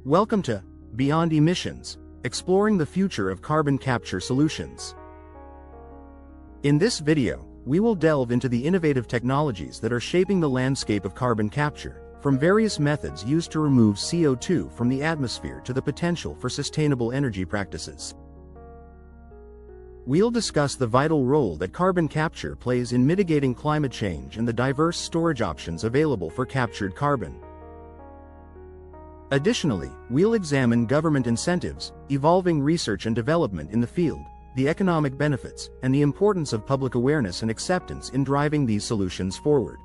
Welcome to Beyond Emissions, exploring the future of carbon capture solutions. In this video, we will delve into the innovative technologies that are shaping the landscape of carbon capture, from various methods used to remove CO2 from the atmosphere to the potential for sustainable energy practices. We'll discuss the vital role that carbon capture plays in mitigating climate change and the diverse storage options available for captured carbon. Additionally, we'll examine government incentives, evolving research and development in the field, the economic benefits, and the importance of public awareness and acceptance in driving these solutions forward.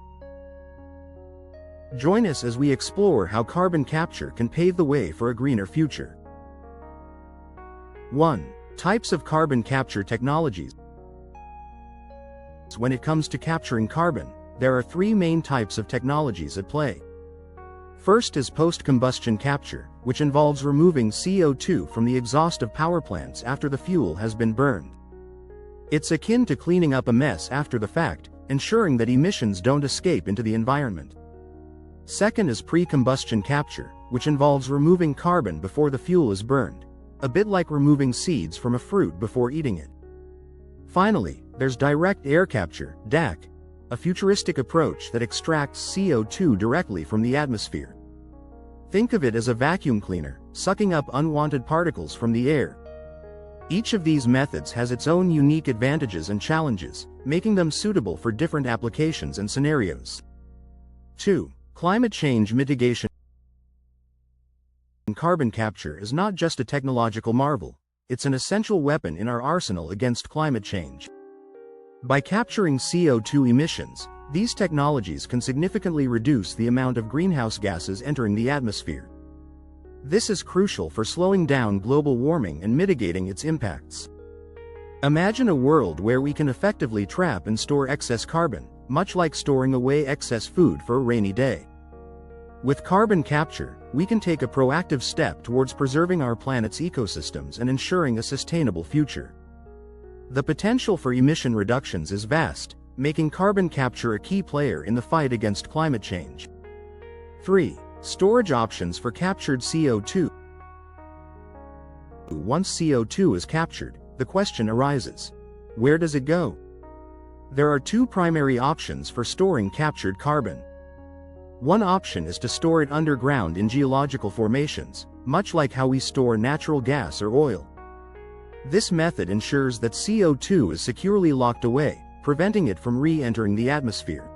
Join us as we explore how carbon capture can pave the way for a greener future. 1. Types of carbon capture technologies. When it comes to capturing carbon, there are three main types of technologies at play. First is post-combustion capture, which involves removing CO2 from the exhaust of power plants after the fuel has been burned. It's akin to cleaning up a mess after the fact, ensuring that emissions don't escape into the environment. Second is pre-combustion capture, which involves removing carbon before the fuel is burned, a bit like removing seeds from a fruit before eating it. Finally, there's direct air capture, DAC, a futuristic approach that extracts CO2 directly from the atmosphere. Think of it as a vacuum cleaner, sucking up unwanted particles from the air. Each of these methods has its own unique advantages and challenges, making them suitable for different applications and scenarios. 2. Climate change mitigation. Carbon capture is not just a technological marvel, it's an essential weapon in our arsenal against climate change. By capturing CO2 emissions, these technologies can significantly reduce the amount of greenhouse gases entering the atmosphere. This is crucial for slowing down global warming and mitigating its impacts. Imagine a world where we can effectively trap and store excess carbon, much like storing away excess food for a rainy day. With carbon capture, we can take a proactive step towards preserving our planet's ecosystems and ensuring a sustainable future. The potential for emission reductions is vast, making carbon capture a key player in the fight against climate change. 3. Storage options for captured CO2. Once CO2 is captured, the question arises: where does it go? There are two primary options for storing captured carbon. One option is to store it underground in geological formations, much like how we store natural gas or oil. This method ensures that CO2 is securely locked away, preventing it from re-entering the atmosphere.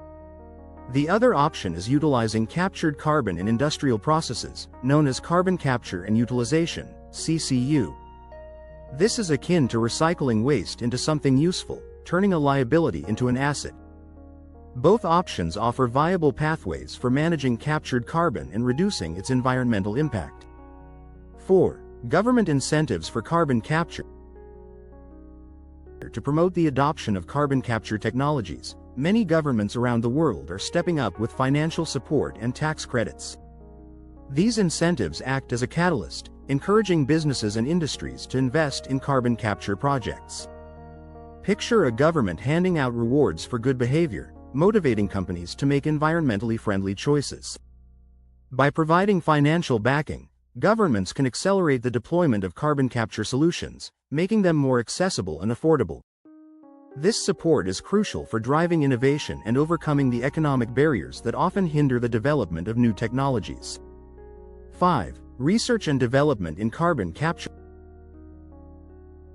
The other option is utilizing captured carbon in industrial processes, known as carbon capture and utilization, CCU. This is akin to recycling waste into something useful, turning a liability into an asset. Both options offer viable pathways for managing captured carbon and reducing its environmental impact. 4. Government incentives for carbon capture. To promote the adoption of carbon capture technologies, many governments around the world are stepping up with financial support and tax credits. These incentives act as a catalyst, encouraging businesses and industries to invest in carbon capture projects. Picture a government handing out rewards for good behavior, motivating companies to make environmentally friendly choices. By providing financial backing, governments can accelerate the deployment of carbon capture solutions, making them more accessible and affordable. This support is crucial for driving innovation and overcoming the economic barriers that often hinder the development of new technologies. 5. Research and development in carbon capture.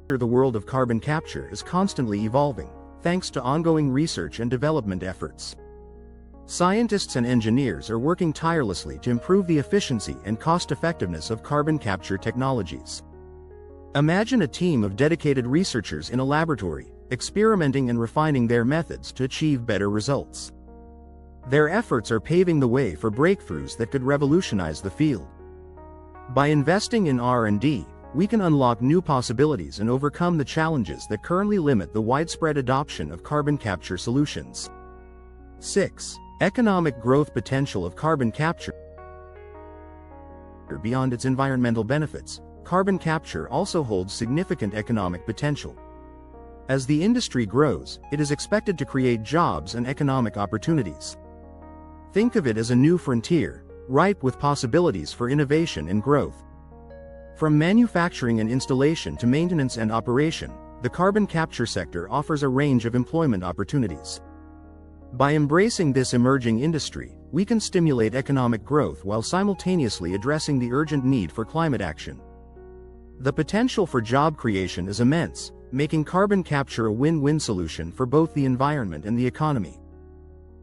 The world of carbon capture is constantly evolving, thanks to ongoing research and development efforts. Scientists and engineers are working tirelessly to improve the efficiency and cost-effectiveness of carbon capture technologies. Imagine a team of dedicated researchers in a laboratory, experimenting and refining their methods to achieve better results. Their efforts are paving the way for breakthroughs that could revolutionize the field. By investing in R&D, we can unlock new possibilities and overcome the challenges that currently limit the widespread adoption of carbon capture solutions. 6. Economic growth potential of carbon capture. Beyond its environmental benefits, carbon capture also holds significant economic potential. As the industry grows, it is expected to create jobs and economic opportunities. Think of it as a new frontier, ripe with possibilities for innovation and growth. From manufacturing and installation to maintenance and operation, the carbon capture sector offers a range of employment opportunities. By embracing this emerging industry, we can stimulate economic growth while simultaneously addressing the urgent need for climate action. The potential for job creation is immense, making carbon capture a win-win solution for both the environment and the economy.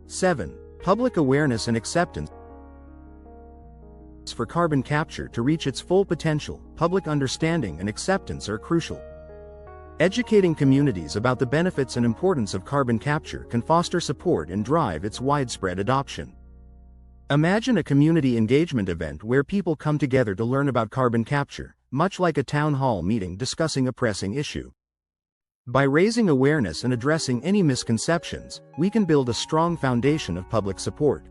7. Public awareness and acceptance. For carbon capture to reach its full potential, public understanding and acceptance are crucial. Educating communities about the benefits and importance of carbon capture can foster support and drive its widespread adoption. Imagine a community engagement event where people come together to learn about carbon capture, much like a town hall meeting discussing a pressing issue. By raising awareness and addressing any misconceptions, we can build a strong foundation of public support.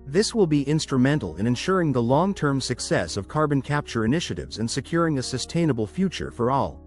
This will be instrumental in ensuring the long-term success of carbon capture initiatives and securing a sustainable future for all.